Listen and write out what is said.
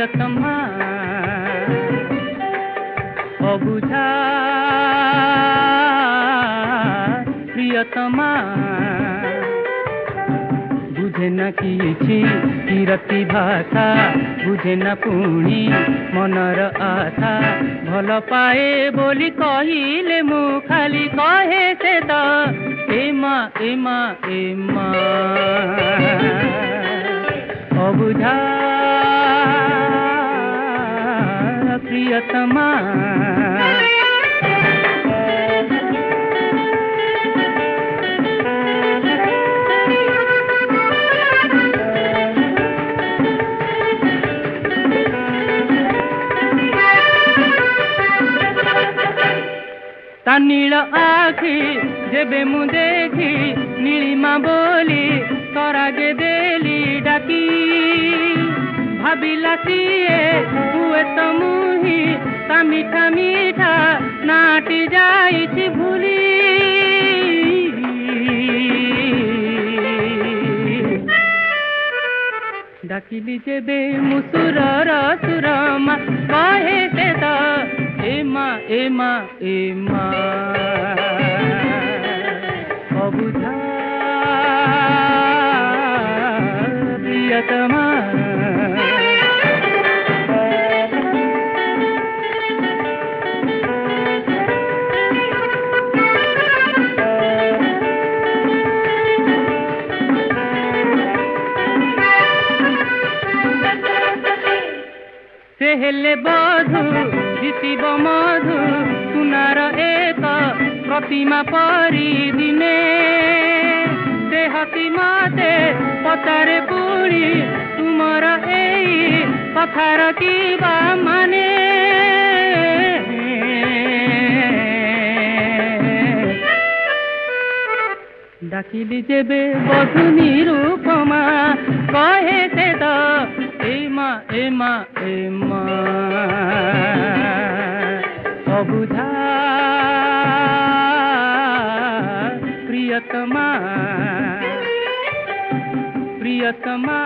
प्रियतमा अबुझा प्रियतमा बुझे न किछि किरती भाषा बुझे न पुणी मनर आशा भल पाए बोली कहिले मु खाली कहे से त एमा एमा एमा अबुझा प्रियतमा नील आखि जेबे मु देखी नीलिमा बोली तरागे देली डाकी भाविला सीए हुए तो मुही ता मीठा मीठा नाटी जाइछि भूली डाकिली जेबे मुसुरर सुरमा कहे से त एमा एमा एमा अबुझा प्रियतमा से हेले बधु दिशिब मधु सुनार एक प्रतिमा परी दिने से हसी मते पचारे पुणी तुमर एई कथार किबा माने डाकिली जेबे बधु निरूपमा कहे से त एमा एमा एमा अबुझा प्रियतमा प्रियतमा।